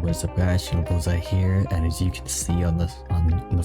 What's up guys, Shinobuza here, and as you can see on the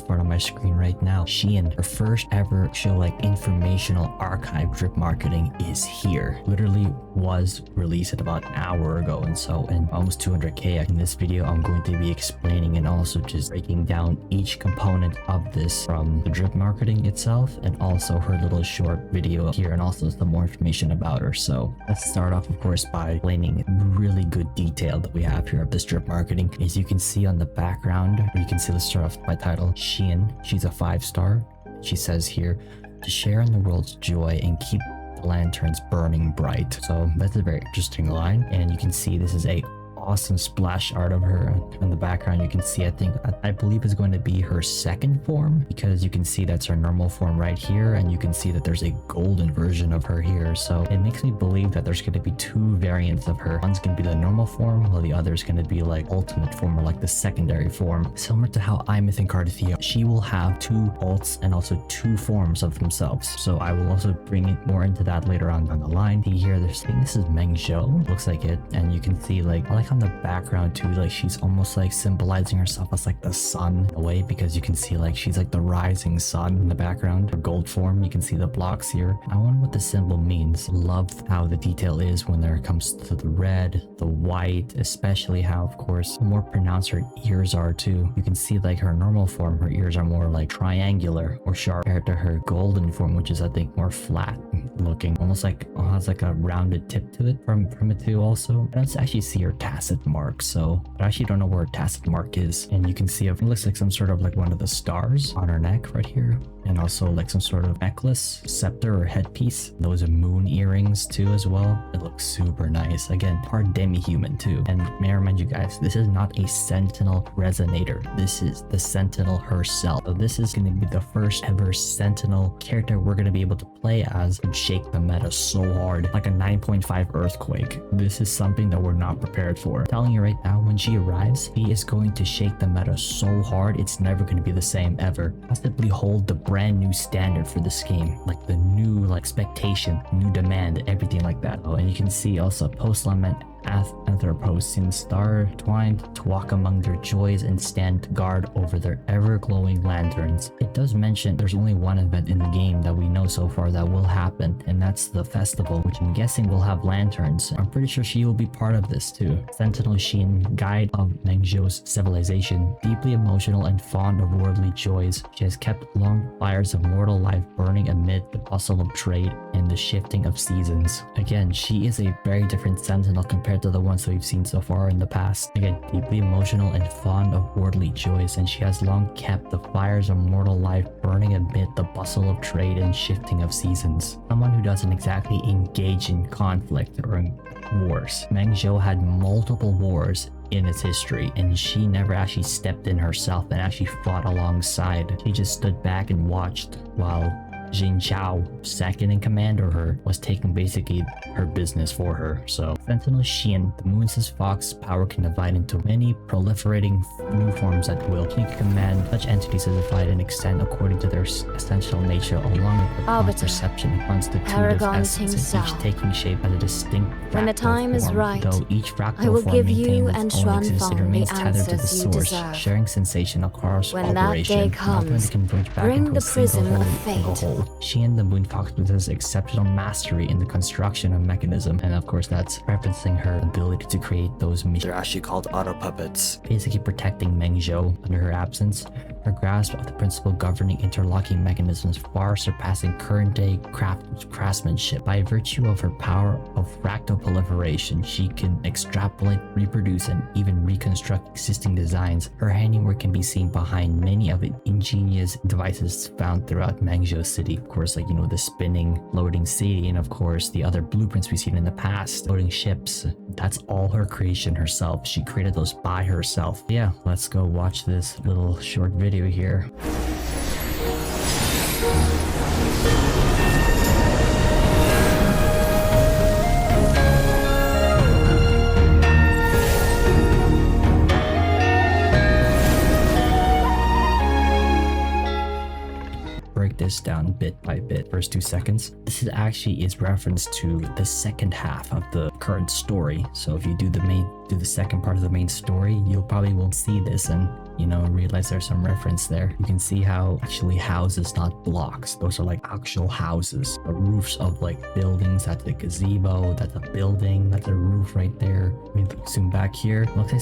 front of my screen right now, Hsin, her first ever show like informational archive drip marketing is here. Literally was released at about an hour ago, and almost 200k. In this video I'm going to be explaining and also just breaking down each component of this, from the drip marketing itself and also her little short video here, and also some more information about her. So let's start off of course by explaining really good detail that we have here of this drip marketing. As you can see on the background, or you can see, let's start off by title, Hsin, she's a 5-star. She says here, to share in the world's joy and keep the lanterns burning bright. So that's a very interesting line, and you can see this is a awesome splash art of her in the background. You can see, I believe is going to be her second form, because you can see that's her normal form right here, and you can see that there's a golden version of her here. So it makes me believe that there's going to be two variants of her. One's going to be the normal form, while the other is going to be like ultimate form, or like the secondary form, similar to how Aemeath and Cartethyia. She will have two ults and also two forms of themselves. So I will also bring it more into that later on down the line. See here, I think this is Mengzhou, looks like it, and you can see like, I like on the background too, like she's almost like symbolizing herself as like the sun in a way, because you can see like she's like the rising sun in the background. Her gold form, you can see the blocks here. I wonder what the symbol means. Love how the detail is when there comes to the red, the white, especially how of course more pronounced her ears are too. You can see like her normal form, her ears are more like triangular or sharp, compared to her golden form, which is I think more flat looking, almost like has like a rounded tip to it from it too. Also, I don't actually see her tacit mark, so I actually don't know where her tacit mark is. And you can see it looks like some sort of like one of the stars on her neck right here, and also like some sort of necklace, scepter, or headpiece. Those are moon earrings too as well. It looks super nice. Again, part demi-human too. And may I remind you guys, this is not a sentinel resonator, this is the sentinel herself. So this is going to be the first ever sentinel character we're going to be able to play as and shake the meta so hard, like a 9.5 earthquake. This is something that we're not prepared for. I'm telling you right now, when she arrives, he is going to shake the meta so hard it's never going to be the same ever. Possibly hold the brand new standard for this game, like the new like expectation, new demand, everything like that. Oh, and you can see also post-lament Hsin star twined to walk among their joys and stand guard over their ever-glowing lanterns. It does mention there's only one event in the game that we know so far that will happen, and that's the festival, which I'm guessing will have lanterns. I'm pretty sure she will be part of this too. Sentinel Hsin, guide of Mengzhou's civilization, deeply emotional and fond of worldly joys, she has kept long fires of mortal life burning amid the bustle of trade and the shifting of seasons. Again, she is a very different sentinel compared to the ones that we've seen so far in the past. Again, deeply emotional and fond of worldly joys, and she has long kept the fires of mortal life burning amid the bustle of trade and shifting of seasons. Someone who doesn't exactly engage in conflict or in wars. Mengzhou had multiple wars in its history, and she never actually stepped in herself and actually fought alongside. She just stood back and watched while Jin Chao, second in command of her, was taking basically her business for her. So Sentinel Hsin, the moon's fox power can divide into many proliferating new forms at will. She can command such entities as divide and extend according to their essential nature, along with the perception and constitutive essence, and each taking shape as a distinct fractal when the time is right, though each fractal I will form give you maintains its and own existence, it remains tethered to the answers you source, deserve. sharing sensation across When that operation, day comes, ultimately converge back bring into the a single prism of whole, single fate. whole. She and the Moon Fox possess exceptional mastery in the construction of mechanism, and of course that's referencing her ability to create those they're actually called auto puppets, basically protecting Mengzhou under her absence. Her grasp of the principle governing interlocking mechanisms far surpassing current day craftsmanship. By virtue of her power of fractal proliferation, she can extrapolate, reproduce, and even reconstruct existing designs. Her handiwork can be seen behind many of the ingenious devices found throughout Mengzhou city. Of course, like, you know, the spinning loading city, and of course the other blueprints we've seen in the past, loading ships. That's all her creation herself. She created those by herself. Yeah, let's go watch this little short video here. this down bit by bit. First 2 seconds. This is actually is reference to the second half of the current story. So if you do the second part of the main story, you'll probably will see this and realize there's some reference there. You can see how actually houses, not blocks. Those are like actual houses. The roofs of like buildings. That's a gazebo. That's a building. That's a roof right there. I mean, zoom back here. Looks like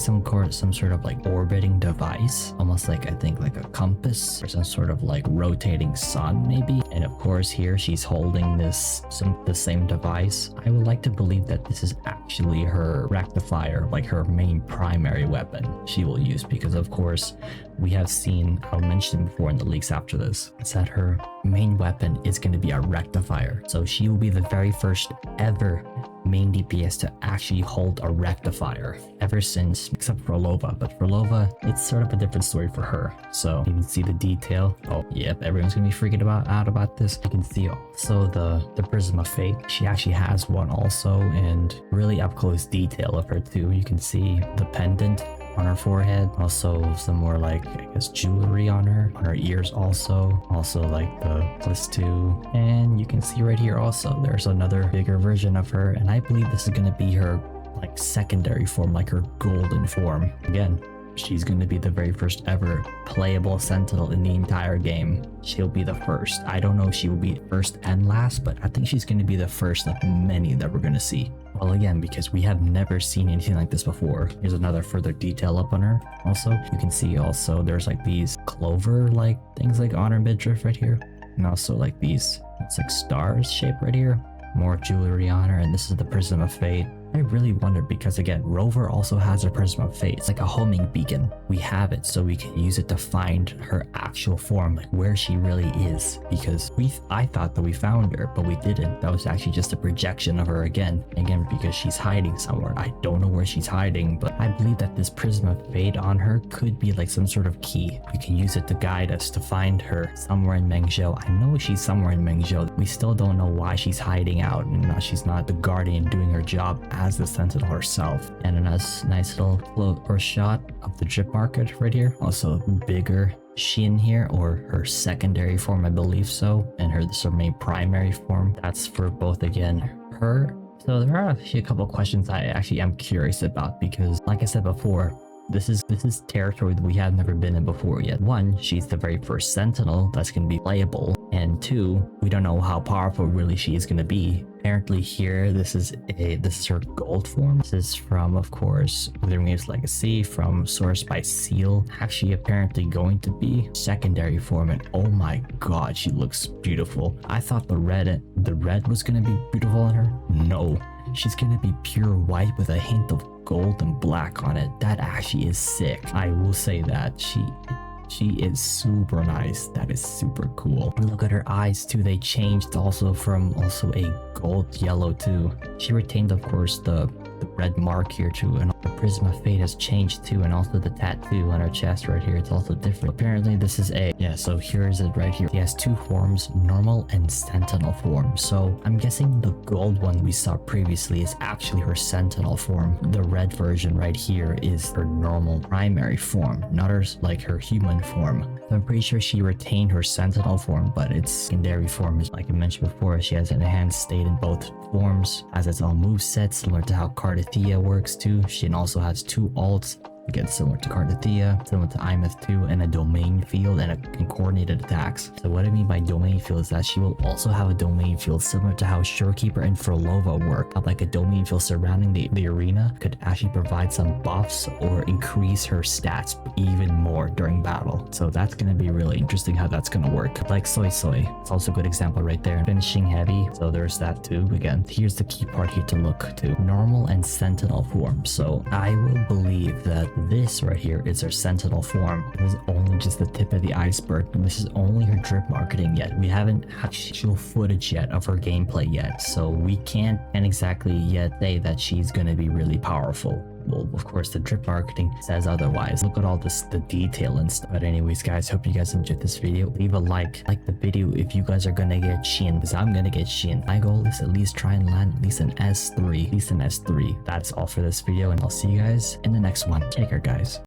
some sort of like orbiting device. Almost like, I think, like a compass or some sort of like rotating sun maybe. And of course here she's holding the same device. I would like to believe that this is actually her rectifier, like her main primary weapon she will use, because of course we have seen, I'll mention before in the leaks after this, it's that her main weapon is going to be a rectifier. So she will be the very first ever main DPS to actually hold a rectifier ever since, except for Lova. But for Lova, it's sort of a different story for her. So you can see the detail. Oh, yep, everyone's gonna be freaking out about this. You can see also the Prism of Fate. She actually has one also, and really up close detail of her too. You can see the pendant on her forehead, also some more like, I guess, jewelry on her ears also like the +2, and you can see right here also there's another bigger version of her, and I believe this is going to be her like secondary form, like her golden form. Again, she's going to be the very first ever playable sentinel in the entire game. She'll be the first. I don't know if she will be first and last, but I think she's going to be the first of many that we're going to see. Well, again, because we have never seen anything like this before. Here's another further detail up on her. Also, you can see also there's like these clover like things like on her midriff right here, and also like these, it's like stars shaped right here. More jewelry on her, and this is the Prism of Fate. I really wonder, because again, Rover also has a Prism of Fate. It's like a homing beacon. We have it so we can use it to find her actual form, like where she really is, because I thought that we found her, but we didn't. That was actually just a projection of her again because she's hiding somewhere. I don't know where she's hiding, but I believe that this Prism of Fate on her could be like some sort of key. We can use it to guide us to find her somewhere in Mengzhou. I know she's somewhere in Mengzhou. We still don't know why she's hiding out, and she's not the guardian doing her job as the sentinel herself. And a nice little float or shot of the drip market right here. Also bigger Hsin here, or her secondary form, I believe so, and her main primary form. That's for both, again, her. So there are actually a couple of questions I actually am curious about, because like I said before, this is territory that we have never been in before yet. One, she's the very first sentinel that's going to be playable, and two, we don't know how powerful really she is going to be. Apparently here, this is her gold form. This is from, of course, Wuthering Waves Legacy, from Source by Seal. Actually, apparently going to be secondary form, and oh my god, she looks beautiful. I thought the red was going to be beautiful on her. No, she's going to be pure white with a hint of gold and black on it. That actually is sick. I will say that she is super nice. That is super cool. Look at her eyes too. They changed also from a gold yellow too. She retained, of course, the red mark here too, and the Prism of Fate has changed too, and also the tattoo on her chest right here, it's also different. Apparently this is so here is it right here. She has two forms, normal and sentinel form. So I'm guessing the gold one we saw previously is actually her sentinel form. The red version right here is her normal primary form, not her human form. So I'm pretty sure she retained her sentinel form, but its secondary form is, like I mentioned before, she has an enhanced state in both forms, has its own moveset, similar to how Cartethyia works too. She also has two ults, again similar to Cartethyia, similar to Aemeath too, and a domain field and coordinated attacks. So what I mean by domain field is that she will also have a domain field similar to how Surekeeper and Frolova work. Like a domain field surrounding the arena could actually provide some buffs or increase her stats even more during battle. So that's going to be really interesting how that's going to work. Like Soy, it's also a good example right there. Finishing heavy, so there's that too. Again, here's the key part here to look to: normal and sentinel form. So I will believe that this right here is her sentinel form. It was only just the tip of the iceberg, and this is only her drip marketing yet. We haven't actual footage yet of her gameplay yet, so we can't exactly yet say that she's going to be really powerful. Well, of course, the drip marketing says otherwise. Look at all this, the detail and stuff. But anyways, guys, hope you guys enjoyed this video. Leave a like the video if you guys are gonna get Hsin, because I'm gonna get Hsin. My goal is at least try and land at least an S3. That's all for this video, and I'll see you guys in the next one. Take care, guys.